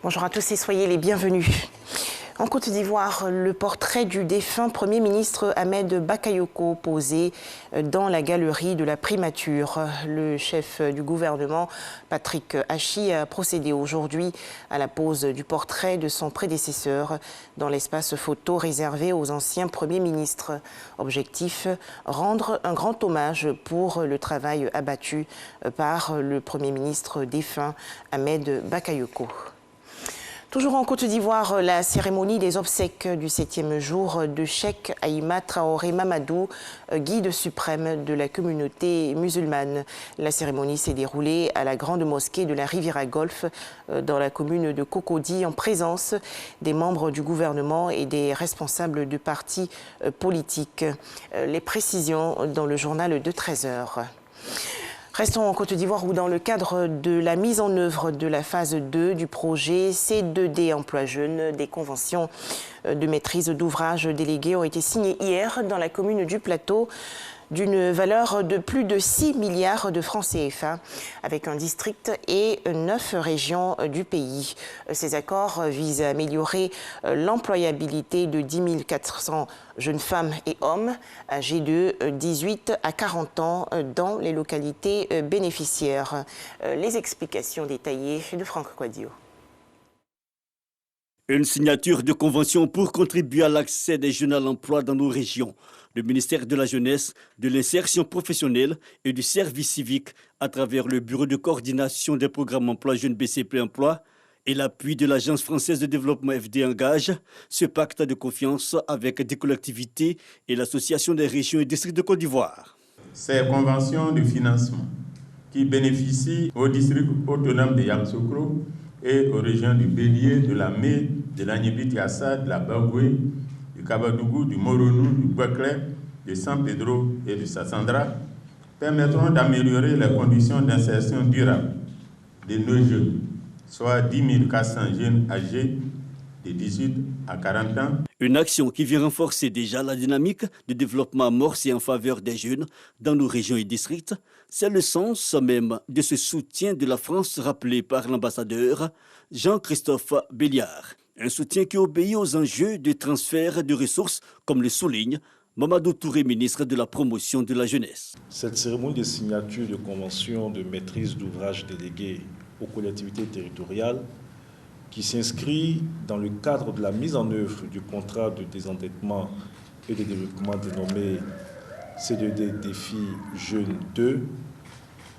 Bonjour à tous et soyez les bienvenus. En Côte d'Ivoire, le portrait du défunt Premier ministre Ahmed Bakayoko posé dans la galerie de la primature. Le chef du gouvernement, Patrick Hachi, a procédé aujourd'hui à la pose du portrait de son prédécesseur dans l'espace photo réservé aux anciens premiers ministres. Objectif, rendre un grand hommage pour le travail abattu par le Premier ministre défunt Ahmed Bakayoko. Toujours en Côte d'Ivoire, la cérémonie des obsèques du 7e jour de Cheikh Aïma Traoré Mamadou, guide suprême de la communauté musulmane. La cérémonie s'est déroulée à la grande mosquée de la Riviera Golf dans la commune de Cocody en présence des membres du gouvernement et des responsables de partis politiques. Les précisions dans le journal de 13h. Restons en Côte d'Ivoire où dans le cadre de la mise en œuvre de la phase 2 du projet C2D Emploi Jeune, des conventions de maîtrise d'ouvrage déléguées ont été signées hier dans la commune du Plateau d'une valeur de plus de 6 milliards de francs CFA avec un district et 9 régions du pays. Ces accords visent à améliorer l'employabilité de 10 400 jeunes femmes et hommes âgés de 18 à 40 ans dans les localités bénéficiaires. Les explications détaillées de Franck Quadio. Une signature de convention pour contribuer à l'accès des jeunes à l'emploi dans nos régions. Le ministère de la Jeunesse, de l'Insertion professionnelle et du Service civique, à travers le Bureau de coordination des programmes Emploi Jeunes BCP Emploi et l'appui de l'Agence française de développement FD Engage, ce pacte de confiance avec des collectivités et l'Association des régions et districts de Côte d'Ivoire. Ces conventions de financement qui bénéficient au district autonome de Yamoussoukro et aux régions du Bélier, de la Mé, de l'Agnébit-Tiassa, de la Bagoué, du Kabadougou, du Moronou, du Bouaklé, de San Pedro et de Sassandra permettront d'améliorer les conditions d'insertion durable de nos jeunes, soit 10 400 jeunes âgés de 18 à 40 ans. Une action qui vient renforcer déjà la dynamique de développement amorcé en faveur des jeunes dans nos régions et districts. C'est le sens même de ce soutien de la France rappelé par l'ambassadeur Jean-Christophe Béliard. Un soutien qui obéit aux enjeux de transfert de ressources, comme le souligne Mamadou Touré, ministre de la Promotion de la Jeunesse. Cette cérémonie de signature de convention de maîtrise d'ouvrage déléguée aux collectivités territoriales qui s'inscrit dans le cadre de la mise en œuvre du contrat de désendettement et de développement dénommé C2D Défi Jeunes 2,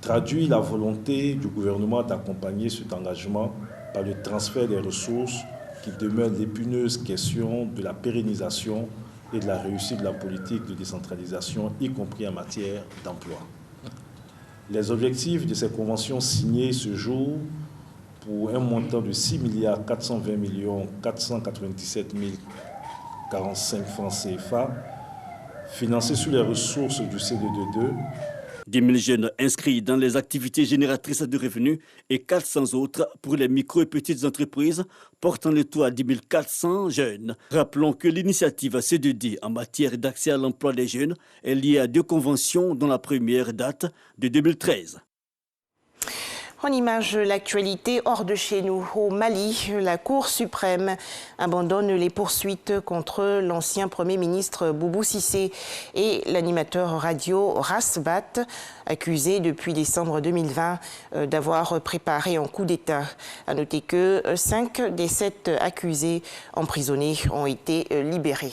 traduit la volonté du gouvernement d'accompagner cet engagement par le transfert des ressources qui demeure l'épineuse question de la pérennisation et de la réussite de la politique de décentralisation, y compris en matière d'emploi. Les objectifs de ces conventions signées ce jour pour un montant de 6 420 497 045 francs CFA, financés sur les ressources du C2D2. 10 000 jeunes inscrits dans les activités génératrices de revenus et 400 autres pour les micro et petites entreprises, portant le tout à 10 400 jeunes. Rappelons que l'initiative C2D en matière d'accès à l'emploi des jeunes est liée à 2 conventions dont la première date de 2013. En image, l'actualité hors de chez nous. Au Mali, la Cour suprême abandonne les poursuites contre l'ancien Premier ministre Boubou Cissé et l'animateur radio Rasbat, accusé depuis décembre 2020 d'avoir préparé un coup d'État. À noter que 5 des 7 accusés emprisonnés ont été libérés.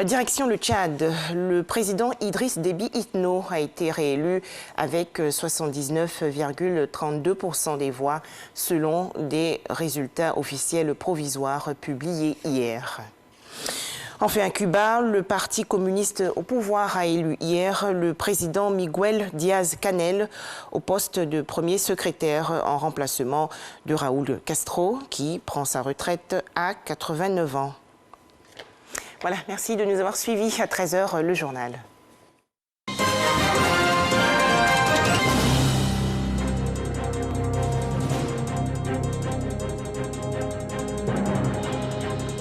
Direction le Tchad, le président Idriss Déby Itno a été réélu avec 79,32% des voix selon des résultats officiels provisoires publiés hier. Enfin, à Cuba, le Parti communiste au pouvoir a élu hier le président Miguel Díaz-Canel au poste de premier secrétaire en remplacement de Raúl Castro qui prend sa retraite à 89 ans. Voilà, merci de nous avoir suivis à 13h, le journal.